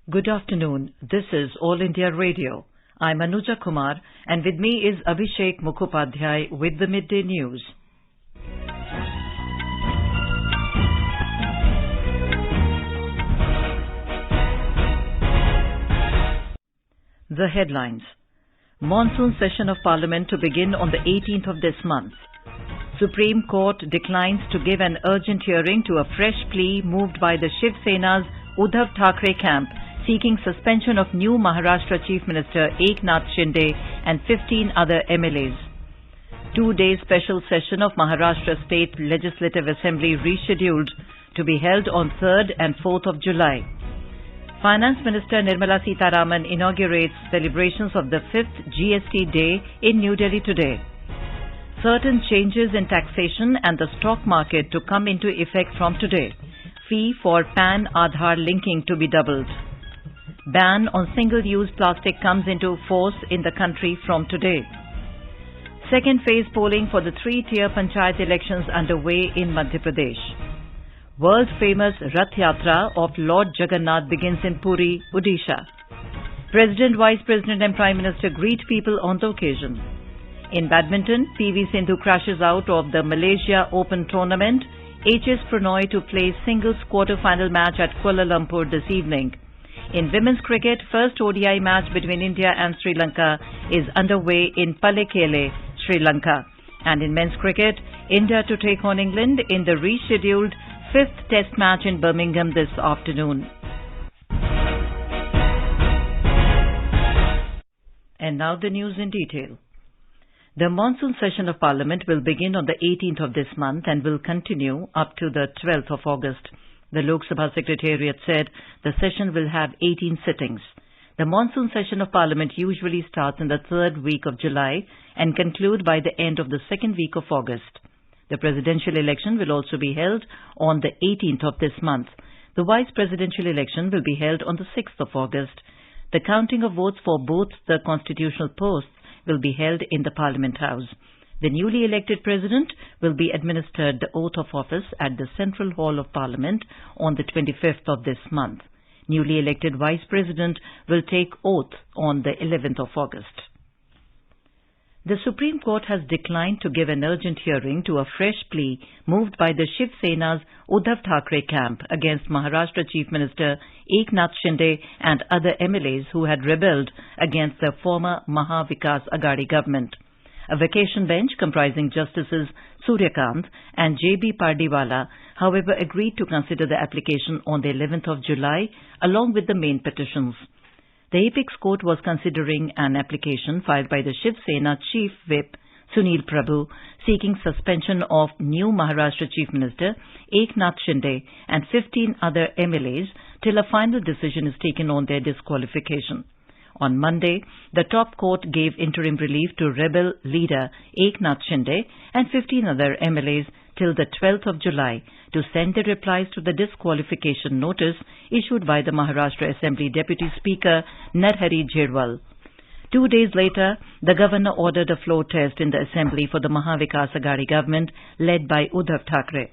Good afternoon. This is All India Radio. I'm Anuja Kumar, and with me is Abhishek Mukhopadhyay with the Midday News. The headlines. Monsoon session of Parliament to begin on the 18th of this month. Supreme Court declines to give an urgent hearing to a fresh plea moved by the Shiv Sena's Uddhav Thackeray camp seeking suspension of new Maharashtra Chief Minister Eknath Shinde and 15 other MLAs. Two-day special session of Maharashtra State Legislative Assembly rescheduled to be held on 3rd and 4th of July. Finance Minister Nirmala Sitharaman inaugurates celebrations of the 5th GST Day in New Delhi today. Certain changes in taxation and the stock market to come into effect from today. Fee for PAN-Aadhaar linking to be doubled. Ban on single-use plastic comes into force in the country from today. Second phase polling for the three-tier Panchayat elections underway in Madhya Pradesh. World-famous Rath Yatra of Lord Jagannath begins in Puri, Odisha. President, Vice President and Prime Minister greet people on the occasion. In badminton, PV Sindhu crashes out of the Malaysia Open tournament. HS Pranoy to play singles quarter-final match at Kuala Lumpur this evening. In women's cricket, first ODI match between India and Sri Lanka is underway in Pallekele, Sri Lanka. And in men's cricket, India to take on England in the rescheduled 5th Test match in Birmingham this afternoon. And now the news in detail. The monsoon session of Parliament will begin on the 18th of this month and will continue up to the 12th of August. The Lok Sabha Secretariat said the session will have 18 sittings. The monsoon session of Parliament usually starts in the third week of July and conclude by the end of the second week of August. The presidential election will also be held on the 18th of this month. The vice presidential election will be held on the 6th of August. The counting of votes for both the constitutional posts will be held in the Parliament House. The newly elected President will be administered the oath of office at the Central Hall of Parliament on the 25th of this month. Newly elected Vice President will take oath on the 11th of August. The Supreme Court has declined to give an urgent hearing to a fresh plea moved by the Shiv Sena's Uddhav Thackeray camp against Maharashtra Chief Minister Eknath Shinde and other MLAs who had rebelled against the former Maha Vikas Aghadi government. A vacation bench comprising Justices Suryakant and J.B. Pardiwala, however, agreed to consider the application on the 11th of July along with the main petitions. The Apex Court was considering an application filed by the Shiv Sena Chief Whip Sunil Prabhu seeking suspension of new Maharashtra Chief Minister Eknath Shinde and 15 other MLAs till a final decision is taken on their disqualification. On Monday, the top court gave interim relief to rebel leader Eknath Shinde and 15 other MLAs till the 12th of July to send their replies to the disqualification notice issued by the Maharashtra Assembly Deputy Speaker Narhari Jherwal. 2 days later, the governor ordered a floor test in the Assembly for the Maha Vikas Aghadi government led by Uddhav Thackeray.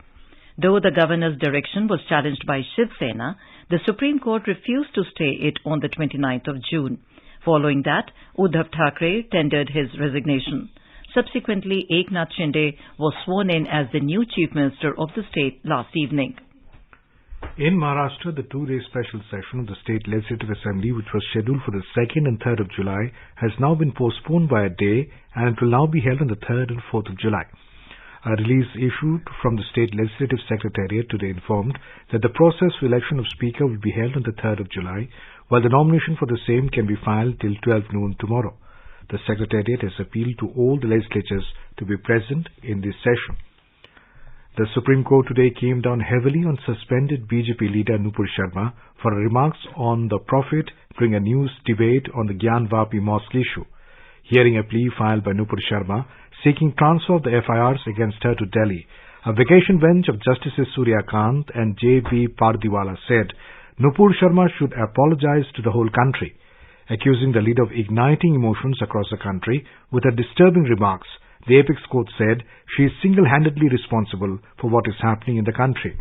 Though the governor's direction was challenged by Shiv Sena, the Supreme Court refused to stay it on the 29th of June. Following that, Uddhav Thackeray tendered his resignation. Subsequently, Eknath Shinde was sworn in as the new Chief Minister of the state last evening. In Maharashtra, the two-day special session of the State Legislative Assembly, which was scheduled for the 2nd and 3rd of July, has now been postponed by a day and it will now be held on the 3rd and 4th of July. A release issued from the State Legislative Secretariat today informed that the process for election of Speaker will be held on the 3rd of July, while the nomination for the same can be filed till 12 noon tomorrow. The Secretariat has appealed to all the legislatures to be present in this session. The Supreme Court today came down heavily on suspended BJP leader Nupur Sharma for remarks on the Prophet during a news debate on the Gyan Vapi Mosque issue. Hearing a plea filed by Nupur Sharma seeking transfer of the FIRs against her to Delhi, a vacation bench of Justices Suryakant and J.B. Pardiwala said Nupur Sharma should apologize to the whole country, accusing the leader of igniting emotions across the country with her disturbing remarks. The Apex Court said she is single-handedly responsible for what is happening in the country.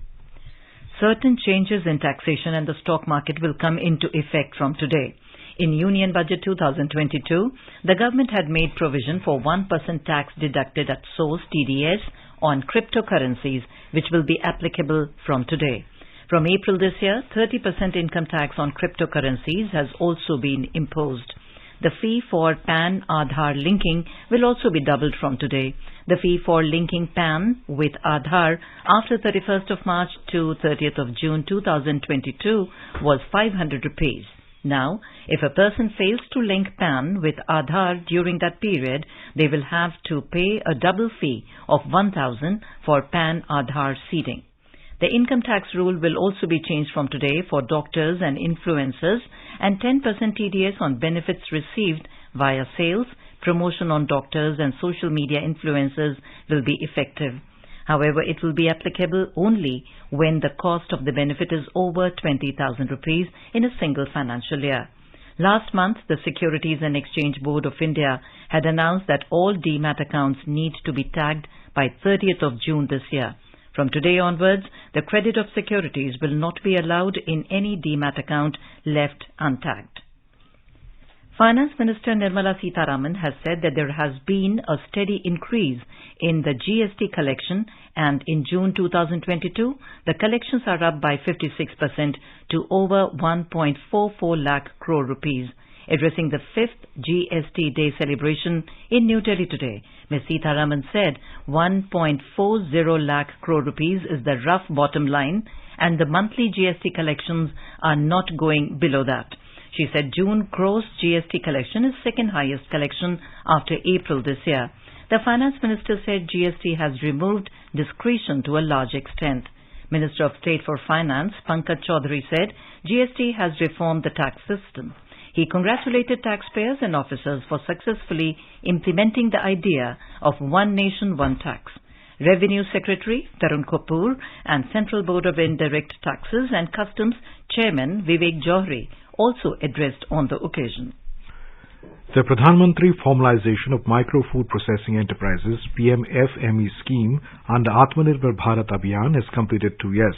certain changes in taxation and the stock market will come into effect from today. In Union Budget 2022, the government had made provision for 1% tax deducted at source (TDS) on cryptocurrencies, which will be applicable from today. From April this year, 30% income tax on cryptocurrencies has also been imposed. The fee for PAN-Aadhaar linking will also be doubled from today. The fee for linking PAN with Aadhaar after 31st of March to 30th of June 2022 was 500 rupees. Now, if a person fails to link PAN with Aadhaar during that period, they will have to pay a double fee of 1,000 for PAN-Aadhaar seeding. The income tax rule will also be changed from today for doctors and influencers, and 10% TDS on benefits received via sales, promotion on doctors and social media influencers will be effective. However, it will be applicable only when the cost of the benefit is over 20,000 rupees in a single financial year. Last month, the Securities and Exchange Board of India had announced that all demat accounts need to be tagged by 30th of June this year. From today onwards, the credit of securities will not be allowed in any demat account left untagged. Finance Minister Nirmala Sitharaman has said that there has been a steady increase in the Gst Collection, and in June 2022, the collections are up by 56% to over 1.44 lakh crore rupees. Addressing the 5th GST Day celebration in New Delhi today, Ms. Sitharaman said 1.40 lakh crore rupees is the rough bottom line, and the monthly GST collections are not going below that. She said June gross GST collection is second highest collection after April this year. The Finance Minister said GST has removed discretion to a large extent. Minister of State for Finance, Pankaj Chaudhary, said GST has reformed the tax system. He congratulated taxpayers and officers for successfully implementing the idea of one nation, one tax. Revenue Secretary Tarun Kapoor and Central Board of Indirect Taxes and Customs Chairman Vivek Johri also addressed on the occasion. The Pradhan Mantri Formalization of Micro Food Processing Enterprises (PMFME) scheme under Atmanirbhar Bharat Abhiyan has completed 2 years.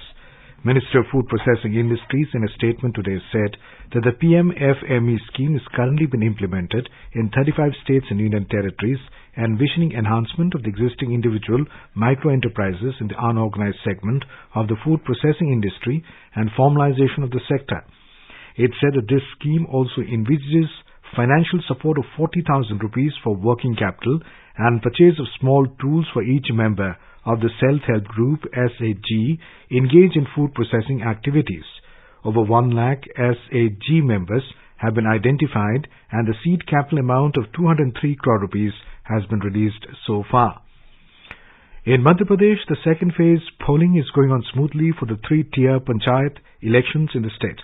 Minister of Food Processing Industries in a statement today said that the PMFME scheme has currently been implemented in 35 states and union territories, envisioning enhancement of the existing individual micro-enterprises in the unorganized segment of the food processing industry and formalization of the sector. It said that this scheme also envisages financial support of 40,000 rupees for working capital and purchase of small tools for each member of the Self-Help Group SHG engaged in food processing activities. Over 1 lakh SHG members have been identified, and the seed capital amount of 203 crore rupees has been released so far. In Madhya Pradesh, the second phase polling is going on smoothly for the 3-tier Panchayat elections in the state.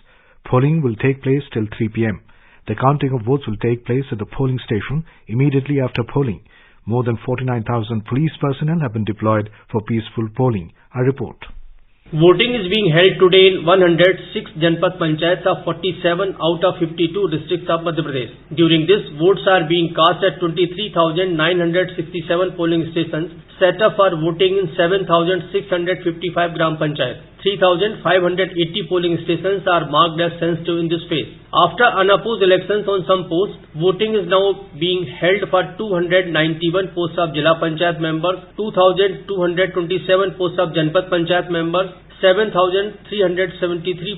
Polling will take place till 3 p.m. The counting of votes will take place at the polling station immediately after polling. More than 49,000 police personnel have been deployed for peaceful polling. A report. Voting is being held today in 106 Janpad Panchayats of 47 out of 52 districts of Madhya Pradesh. During this, votes are being cast at 23,967 polling stations set up for voting in 7,655 Gram Panchayats. 3,580 polling stations are marked as sensitive in this phase. After unopposed elections on some posts, voting is now being held for 291 posts of Jila Panchayat members, 2,227 posts of Janpad Panchayat members, 7,373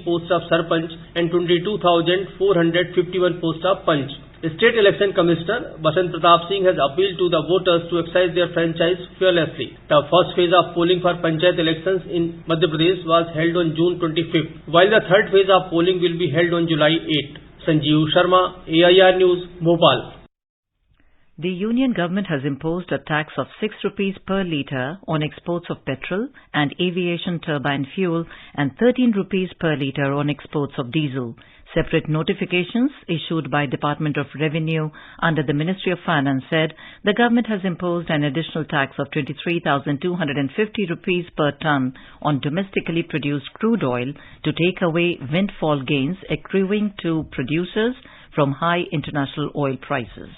posts of Sarpanch and 22,451 posts of Panch. The State Election Commissioner Basant Pratap Singh has appealed to the voters to exercise their franchise fearlessly. The first phase of polling for Panchayat elections in Madhya Pradesh was held on June 25th, while the third phase of polling will be held on July 8th. Sanjeev Sharma, AIR News, Bhopal. The Union Government has imposed a tax of 6 rupees per litre on exports of petrol and aviation turbine fuel and 13 rupees per litre on exports of diesel. Separate notifications issued by Department of Revenue under the Ministry of Finance said the government has imposed an additional tax of 23,250 rupees per ton on domestically produced crude oil to take away windfall gains accruing to producers from high international oil prices.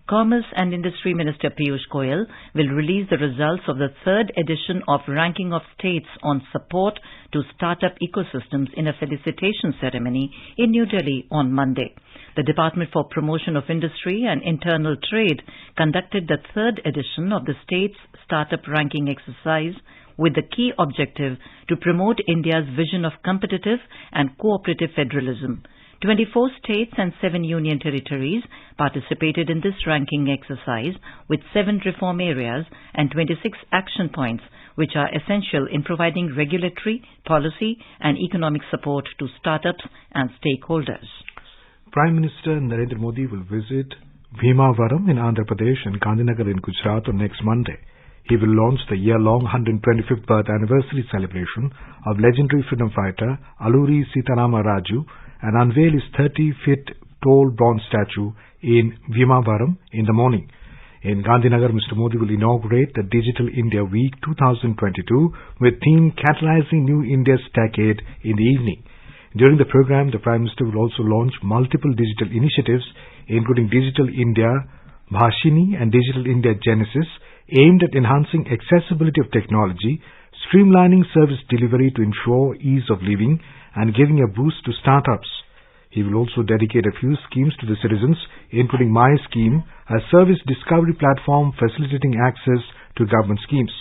Commerce and Industry Minister Piyush Goyal will release the results of the third edition of Ranking of States on Support to Startup Ecosystems in a felicitation ceremony in New Delhi on Monday. The Department for Promotion of Industry and Internal Trade conducted the third edition of the state's startup ranking exercise with the key objective to promote India's vision of competitive and cooperative federalism. 24 states and 7 union territories participated in this ranking exercise with 7 reform areas and 26 action points which are essential in providing regulatory, policy and economic support to startups and stakeholders. Prime Minister Narendra Modi will visit Bhimavaram in Andhra Pradesh and Gandhinagar in Gujarat on next Monday. He will launch the year-long 125th birth anniversary celebration of legendary freedom fighter Alluri Sitarama Raju and unveil his 30-feet tall bronze statue in Bhimavaram in the morning. In Gandhinagar, Mr. Modi will inaugurate the Digital India Week 2022 with theme Catalyzing New India's Decade in the evening. During the program, the Prime Minister will also launch multiple digital initiatives including Digital India Bhashini and Digital India Genesis aimed at enhancing accessibility of technology, streamlining service delivery to ensure ease of living and giving a boost to startups. He will also dedicate a few schemes to the citizens, including My Scheme, a service discovery platform facilitating access to government schemes.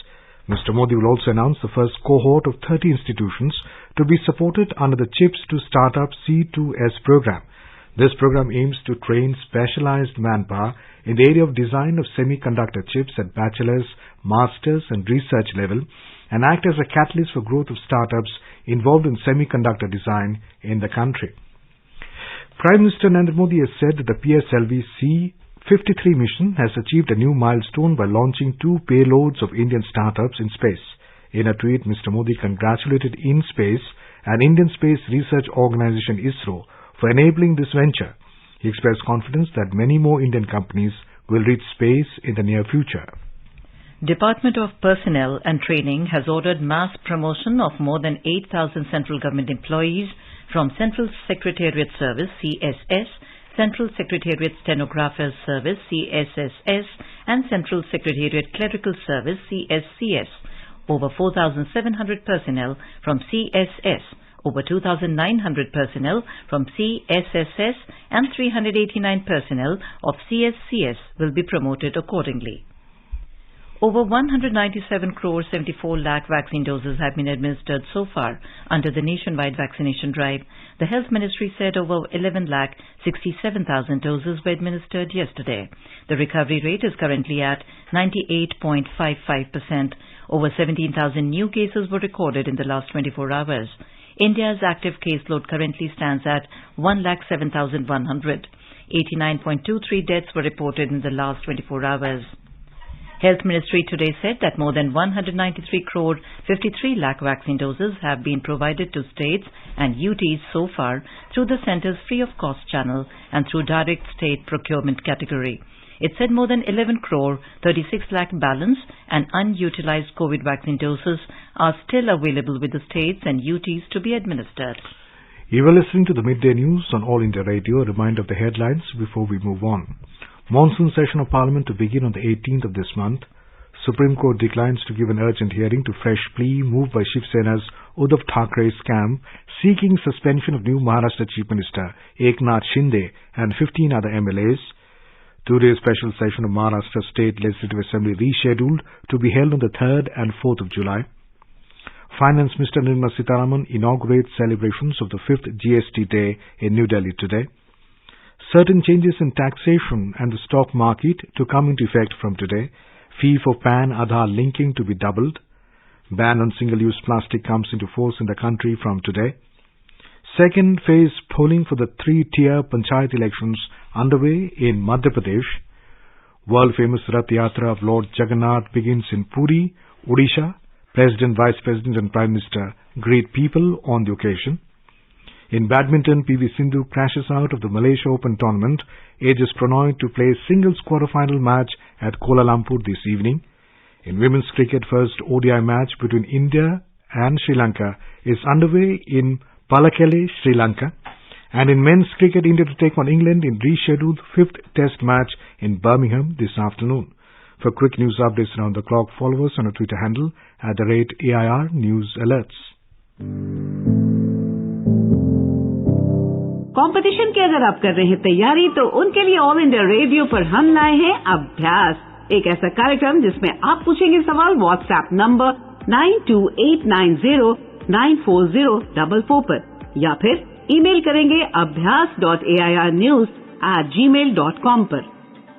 Mr. Modi will also announce the first cohort of 30 institutions to be supported under the Chips to Startup C2S program. This program aims to train specialized manpower in the area of design of semiconductor chips at bachelor's, master's and research level and act as a catalyst for growth of startups involved in semiconductor design in the country. Prime Minister Narendra Modi has said that the PSLV C-53 mission has achieved a new milestone by launching 2 payloads of Indian startups in space. In a tweet, Mr. Modi congratulated InSpace and Indian Space Research Organization ISRO for enabling this venture. He expressed confidence that many more Indian companies will reach space in the near future. Department of Personnel and Training has ordered mass promotion of more than 8,000 central government employees from Central Secretariat Service CSS, Central Secretariat Stenographers Service CSSS and Central Secretariat Clerical Service CSCS. Over 4,700 personnel from CSS, over 2,900 personnel from CSSS and 389 personnel of CSCS will be promoted accordingly. Over 197 crore 74 lakh vaccine doses have been administered so far under the nationwide vaccination drive. The Health Ministry said over 11 lakh 67,000 doses were administered yesterday. The recovery rate is currently at 98.55%. Over 17,000 new cases were recorded in the last 24 hours. India's active caseload currently stands at 1,07,100. 89.23 deaths were reported in the last 24 hours. Health Ministry today said that more than 193 crore 53 lakh vaccine doses have been provided to states and UTs so far through the centre's free of cost channel and through direct state procurement category. It said more than 11 crore 36 lakh balance and unutilized COVID vaccine doses are still available with the states and UTs to be administered. You are listening to the Midday News on All India Radio. A reminder of the headlines before we move on. Monsoon session of Parliament to begin on the 18th of this month. Supreme Court declines to give an urgent hearing to fresh plea moved by Shiv Sena's Uddhav Thackeray's camp seeking suspension of new Maharashtra Chief Minister Eknath Shinde and 15 other MLAs. Today's special session of Maharashtra State Legislative Assembly rescheduled to be held on the 3rd and 4th of July. Finance Minister Nirmala Sitharaman inaugurates celebrations of the 5th GST Day in New Delhi today. Certain changes in taxation and the stock market to come into effect from today. Fee for PAN Aadhaar linking to be doubled. Ban on single-use plastic comes into force in the country from today. Second phase polling for the 3-tier Panchayat elections underway in Madhya Pradesh. World-famous Rath Yatra of Lord Jagannath begins in Puri, Odisha. President, Vice President and Prime Minister greet people on the occasion. In badminton, PV Sindhu crashes out of the Malaysia Open tournament, ages Prannoy to play singles quarter-final match at Kuala Lumpur this evening. In women's cricket, first ODI match between India and Sri Lanka is underway in Palakele, Sri Lanka. And in men's cricket, India to take on England in rescheduled 5th Test match in Birmingham this afternoon. For quick news updates around the clock, follow us on our Twitter handle @AIR News Alerts. Competition की अगर आप कर रहे हैं तैयारी तो उनके लिए ऑल इंडिया रेडियो पर हम लाए हैं अभ्यास, एक ऐसा कार्यक्रम जिसमें आप पूछेंगे सवाल व्हाट्सएप नंबर 9289094044 पर या फिर ईमेल करेंगे abhyas.airnews@gmail.com पर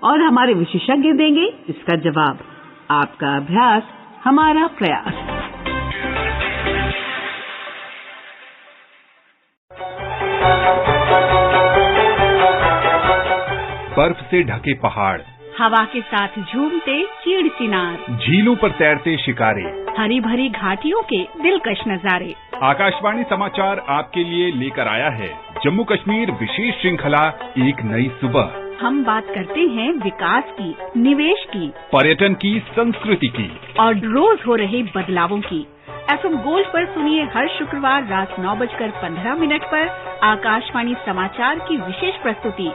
और हमारे विशेषज्ञ देंगे इसका जवाब। आपका अभ्यास हमारा प्रयास। बर्फ से ढके पहाड़, हवा के साथ झूमते चीड़ चिनार, झीलों पर तैरते शिकारे, हरी भरी घाटियों के दिलकश नजारे। आकाशवाणी समाचार आपके लिए लेकर आया है जम्मू कश्मीर विशेष श्रृंखला एक नई सुबह। हम बात करते हैं विकास की, निवेश की, पर्यटन की, संस्कृति की और रोज हो रहे बदलावों की। FM गोल्ड पर सुनिए हर शुक्रवार रात 9:15 पर आकाशवाणी समाचार की विशेष प्रस्तुति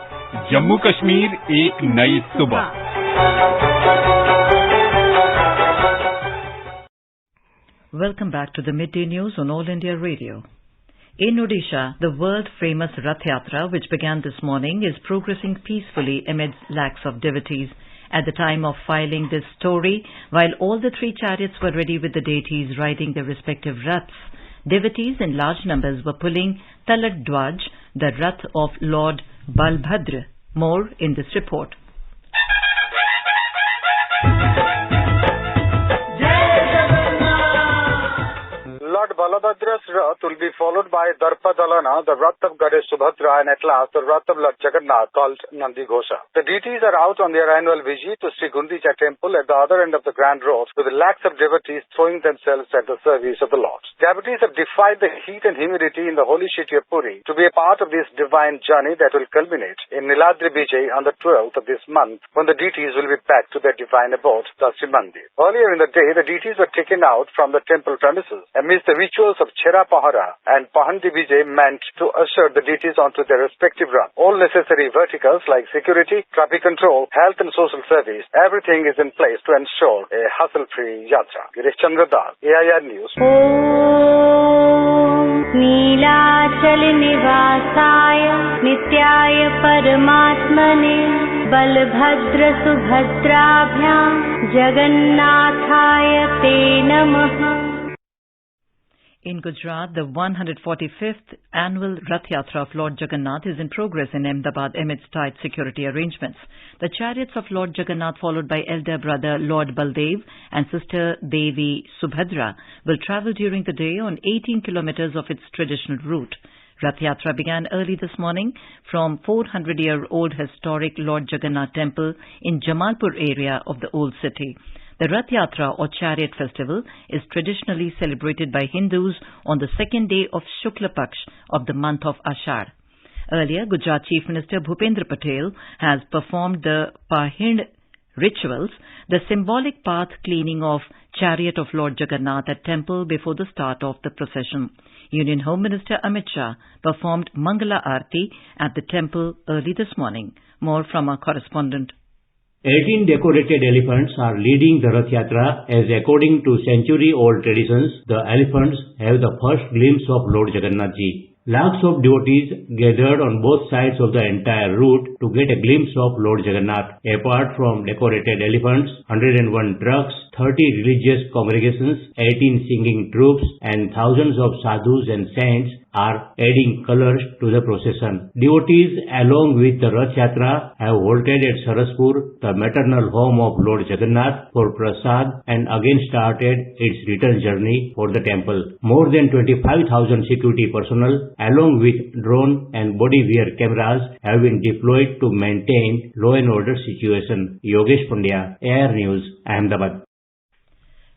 जम्मू कश्मीर एक नई सुबह। Welcome back to the Midday News on All India Radio. In Odisha, the world-famous Rath Yatra, which began this morning, is progressing peacefully amidst lakhs of devotees. At the time of filing this story, while all the 3 chariots were ready with the deities riding their respective raths, devotees in large numbers were pulling Talat Dwaj, the rath of Lord Balbhadra. More in this report. Lord Balabhadra's Rath will be followed by Darpa Dalana, the Rath of Goddess Subhadra, and at last the Rath of Lord Jagannath called Nandi Ghosha. The deities are out on their annual vigil to Sri Gundicha temple at the other end of the Grand Road, with lakhs of devotees throwing themselves at the service of the Lord. Devotees have defied the heat and humidity in the holy city of Puri to be a part of this divine journey that will culminate in Niladri Vijay on the 12th of this month, when the deities will be back to their divine abode, the Sri Mandir. Earlier in the day, the deities were taken out from the temple premises amidst the rituals of Chera Pahara and Pahandi Vijay meant to usher the deities onto their respective run. All necessary verticals like security, traffic control, health and social service, everything is in place to ensure a hassle-free yatra. Girish Chandra Das, AIR News. Nilachal निवासाय नित्याय परमात्मने बलभद्र सुभद्राभ्यां जगन्नाथाय ते नमः। In Gujarat, the 145th annual Rath Yatra of Lord Jagannath is in progress in Ahmedabad amidst tight security arrangements. The chariots of Lord Jagannath, followed by elder brother Lord Baldev and sister Devi Subhadra, will travel during the day on 18 kilometers of its traditional route. Rath Yatra began early this morning from 400-year-old historic Lord Jagannath Temple in Jamalpur area of the old city. The Rath Yatra or Chariot Festival is traditionally celebrated by Hindus on the second day of Shukla Paksh of the month of Ashad. Earlier, Gujarat Chief Minister Bhupendra Patel has performed the Pahind rituals, the symbolic path cleaning of Chariot of Lord Jagannath at temple before the start of the procession. Union Home Minister Amit Shah performed Mangala Aarti at the temple early this morning. More from our correspondent. 18 decorated elephants are leading the Rath Yatra as according to century-old traditions, the elephants have the first glimpse of Lord Jagannath Ji. Lakhs of devotees gathered on both sides of the entire route to get a glimpse of Lord Jagannath. Apart from decorated elephants, 101 trucks, 30 religious congregations, 18 singing troops and thousands of sadhus and saints are adding colors to the procession. Devotees along with the Rath Yatra have halted at Saraspur, the maternal home of Lord Jagannath, for Prasad and again started its return journey for the temple. More than 25,000 security personnel along with drone and body wear cameras have been deployed to maintain law and order situation. Yogesh Pandya, AIR News, Ahmedabad.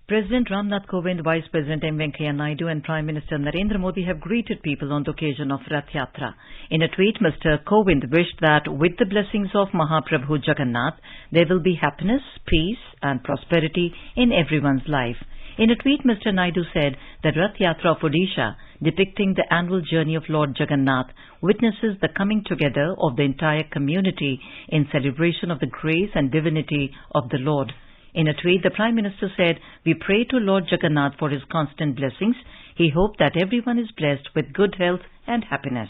President Ramnath Kovind, Vice President M. Venkaiah Naidu and Prime Minister Narendra Modi have greeted people on the occasion of Rath Yatra. In a tweet, Mr. Kovind wished that with the blessings of Mahaprabhu Jagannath, there will be happiness, peace and prosperity in everyone's life. In a tweet, Mr. Naidu said that Rath Yatra of Odisha, depicting the annual journey of Lord Jagannath, witnesses the coming together of the entire community in celebration of the grace and divinity of the Lord. In a tweet, the Prime Minister said, "We pray to Lord Jagannath for his constant blessings. He hoped that everyone is blessed with good health and happiness."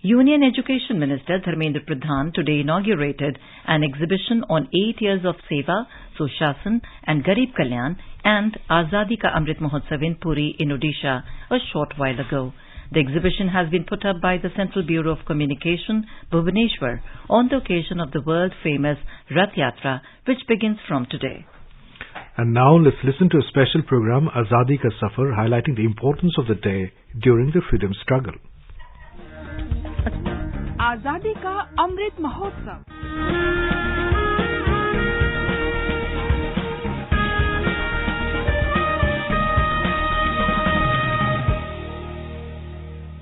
Union Education Minister Dharmendra Pradhan today inaugurated an exhibition on 8 years of Seva, Sushashan and Garib Kalyan and Azadi Ka Amrit Mahotsav in Puri in Odisha a short while ago. The exhibition has been put up by the Central Bureau of Communication, Bhubaneswar, on the occasion of the world-famous Rath Yatra, which begins from today. And now let's listen to a special program, Azadi Ka Safar, highlighting the importance of the day during the freedom struggle. आजादी का Amrit Mahotsav.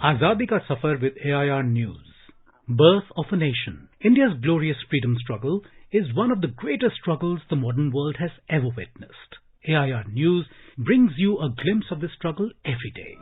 Azadi Ka Safar with AIR News. Birth of a nation. India's glorious freedom struggle is one of the greatest struggles the modern world has ever witnessed. AIR News brings you a glimpse of this struggle every day.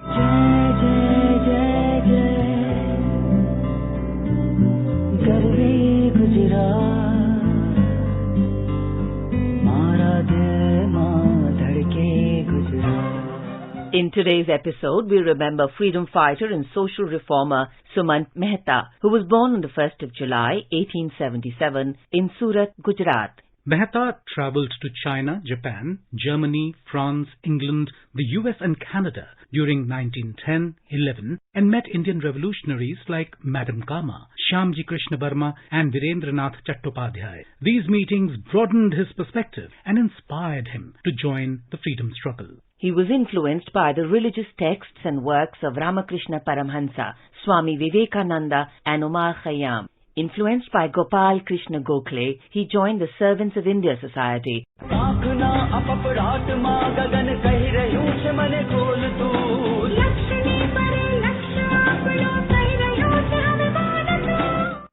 In today's episode, we remember freedom fighter and social reformer Suman Mehta, who was born on the 1st of July, 1877, in Surat, Gujarat. Mehta travelled to China, Japan, Germany, France, England, the US and Canada during 1910-11 and met Indian revolutionaries like Madam Kama, Shyamji Krishna Burma and Virendranath Chattopadhyay. These meetings broadened his perspective and inspired him to join the freedom struggle. He was influenced by the religious texts and works of Ramakrishna Paramhansa, Swami Vivekananda and Omar Khayyam. Influenced by Gopal Krishna Gokhale, he joined the Servants of India Society.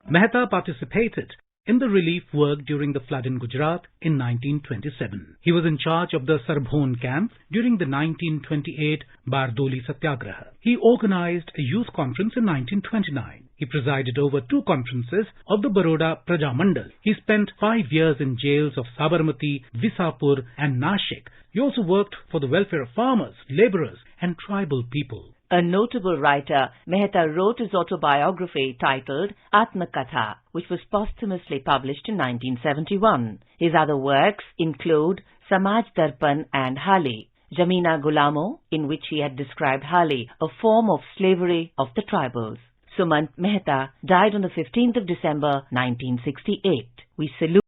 Mehta participated in the relief work during the flood in Gujarat in 1927. He was in charge of the Sarbhon camp during the 1928 Bardoli Satyagraha. He organized a youth conference in 1929. He presided over 2 conferences of the Baroda Prajamandal. He spent 5 years in jails of Sabarmati, Visapur and Nashik. He also worked for the welfare of farmers, laborers and tribal people. A notable writer, Mehta wrote his autobiography titled Atmakatha, which was posthumously published in 1971. His other works include Samaj Darpan and Hali, Jamina Gulamo, in which he had described Hali, a form of slavery of the tribals. Sumant Mehta died on the 15th of December 1968. We salute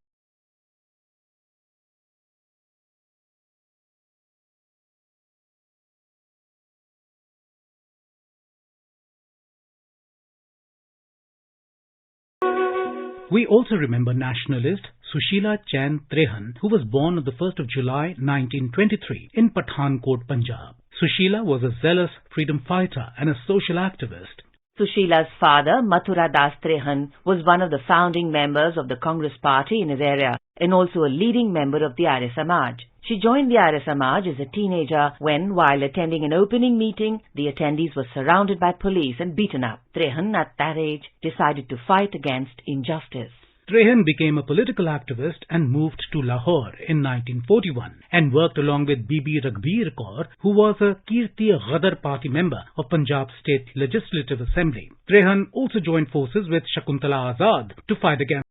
We also remember nationalist Sushila Chain Trehan, who was born on the 1st of July 1923 in Pathankot, Punjab. Sushila was a zealous freedom fighter and a social activist. Sushila's father, Mathura Das Trehan, was one of the founding members of the Congress Party in his area and also a leading member of the Arya Samaj. She joined the Arya Samaj as a teenager when, while attending an opening meeting, the attendees were surrounded by police and beaten up. Trehan, at that age, decided to fight against injustice. Trehan became a political activist and moved to Lahore in 1941 and worked along with Bibi Raghbir Kaur, who was a Kirti Ghadar party member of Punjab State Legislative Assembly. Trehan also joined forces with Shakuntala Azad to fight against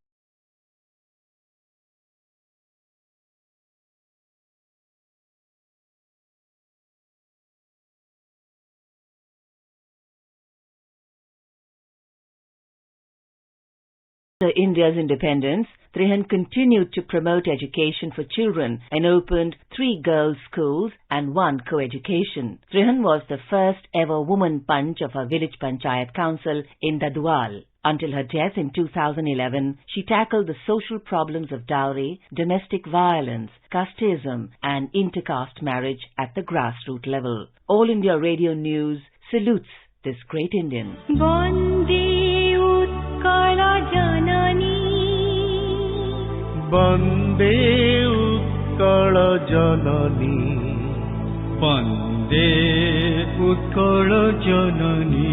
India's independence. Trehan continued to promote education for children and opened 3 girls' schools and 1 co-education. Trehan was the first ever woman Panch of a village Panchayat council in Dadwal. Until her death in 2011, she tackled the social problems of dowry, domestic violence, casteism and intercaste marriage at the grassroots level. All India Radio News salutes this great Indian. Bande Utkala Janani Vande Utkala Janani.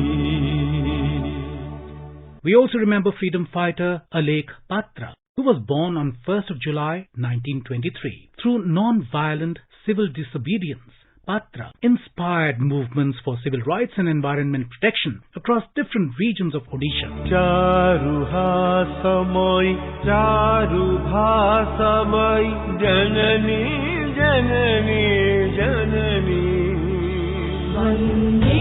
We also remember freedom fighter Alek Patra, who was born on 1st of July 1923. Through non-violent civil disobedience, Patra inspired movements for civil rights and environment protection across different regions of Odisha. Charuha samay, charuha samay, janani, janani, janani. Vande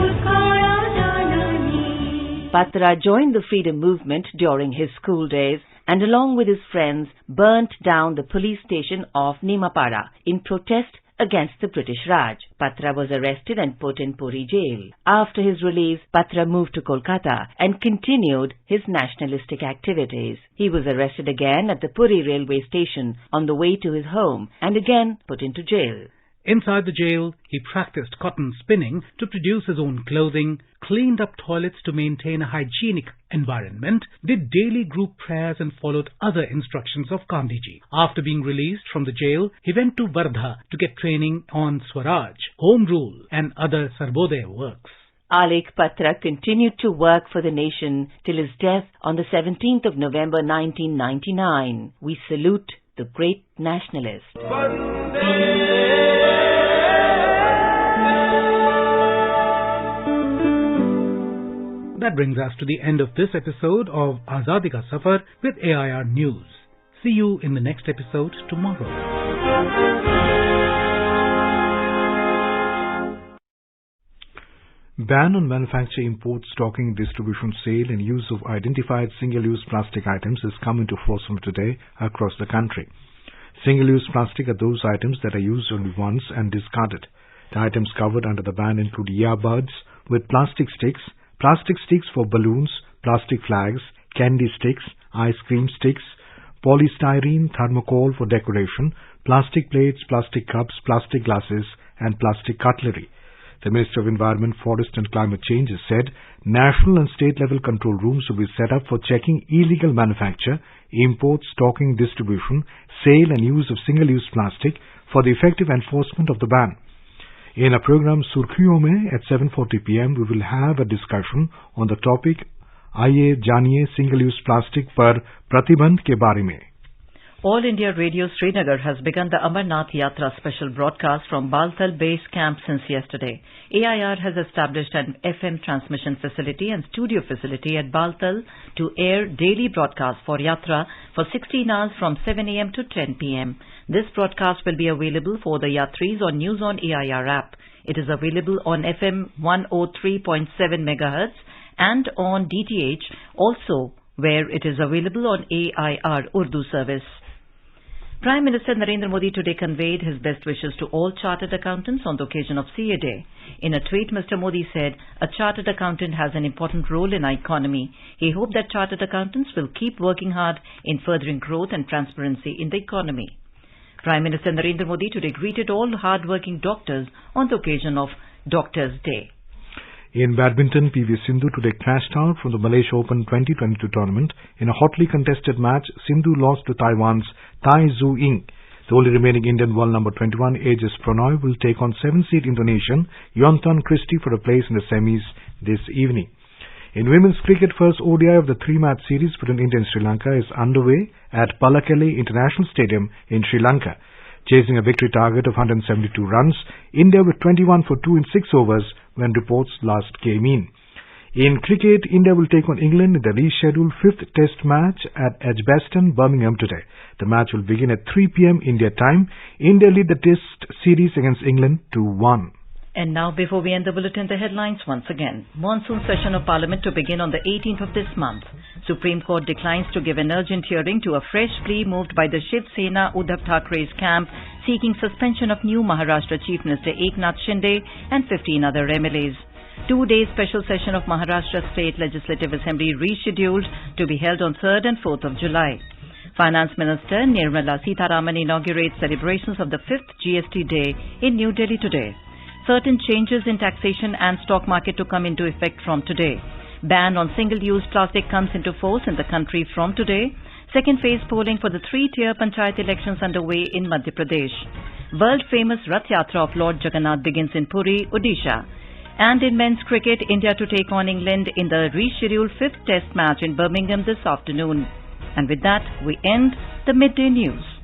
Utkala Janani. Patra joined the freedom movement during his school days and along with his friends burnt down the police station of Nimapara in protest against the British Raj. Patra was arrested and put in Puri jail. After his release, Patra moved to Kolkata and continued his nationalistic activities. He was arrested again at the Puri railway station on the way to his home and again put into jail. Inside the jail, he practiced cotton spinning to produce his own clothing, cleaned up toilets to maintain a hygienic environment, did daily group prayers and followed other instructions of Gandhiji. After being released from the jail, he went to Wardha to get training on Swaraj, Home Rule and other Sarbodaya works. Alek Patra continued to work for the nation till his death on the 17th of November 1999. We salute the great nationalist. That brings us to the end of this episode of Azadi Ka Safar with AIR News. See you in the next episode tomorrow. Ban on manufacture, import, stocking, distribution, sale and use of identified single-use plastic items has come into force from today across the country. Single-use plastic are those items that are used only once and discarded. The items covered under the ban include earbuds with plastic sticks for balloons, plastic flags, candy sticks, ice cream sticks, polystyrene, thermocol for decoration, plastic plates, plastic cups, plastic glasses and plastic cutlery. The Minister of Environment, Forest and Climate Change has said national and state level control rooms will be set up for checking illegal manufacture, import, stocking, distribution, sale and use of single-use plastic for the effective enforcement of the ban. In a program Surkhiyon Mein at 7:40 p.m. we will have a discussion on the topic Aaiye Janiye Single-Use Plastic Par Pratibandh ke baare mein. All India Radio Srinagar has begun the Amarnath Yatra special broadcast from Baltal Base Camp since yesterday. AIR has established an FM transmission facility and studio facility at Baltal to air daily broadcasts for Yatra for 16 hours from 7 a.m. to 10 p.m. This broadcast will be available for the Yatris on News on AIR app. It is available on FM 103.7 MHz and on DTH, also where it is available on AIR Urdu service. Prime Minister Narendra Modi today conveyed his best wishes to all chartered accountants on the occasion of CA Day. In a tweet, Mr. Modi said, a chartered accountant has an important role in our economy. He hoped that chartered accountants will keep working hard in furthering growth and transparency in the economy. Prime Minister Narendra Modi today greeted all hard-working doctors on the occasion of Doctors' Day. In badminton, PV Sindhu today crashed out from the Malaysia Open 2022 tournament. In a hotly contested match, Sindhu lost to Taiwan's Tai Tzu Ying. The only remaining Indian world number 21, Aegis Prannoy, will take on 7th-seed Indonesian Yontan Christie for a place in the semis this evening. In women's cricket, first ODI of the 3-match series between India and Sri Lanka is underway at Pallekele International Stadium in Sri Lanka. Chasing a victory target of 172 runs, India were 21 for 2 in 6 overs when reports last came in. In cricket, India will take on England in the rescheduled 5th Test match at Edgbaston, Birmingham today. The match will begin at 3 p.m. India time. India lead the Test series against England 2-1. And now, before we end the bulletin, the headlines once again. Monsoon session of Parliament to begin on the 18th of this month. Supreme Court declines to give an urgent hearing to a fresh plea moved by the Shiv Sena Uddhav Thackeray's camp seeking suspension of new Maharashtra Chief Minister Eknath Shinde and 15 other MLAs. 2-day special session of Maharashtra State Legislative Assembly rescheduled to be held on 3rd and 4th of July. Finance Minister Nirmala Sitharaman inaugurates celebrations of the 5th GST Day in New Delhi today. Certain changes in taxation and stock market to come into effect from today. Ban on single-use plastic comes into force in the country from today. Second phase polling for the 3-tier Panchayat elections underway in Madhya Pradesh. World-famous Rath Yatra of Lord Jagannath begins in Puri, Odisha. And in men's cricket, India to take on England in the rescheduled 5th Test match in Birmingham this afternoon. And with that, we end the Midday News.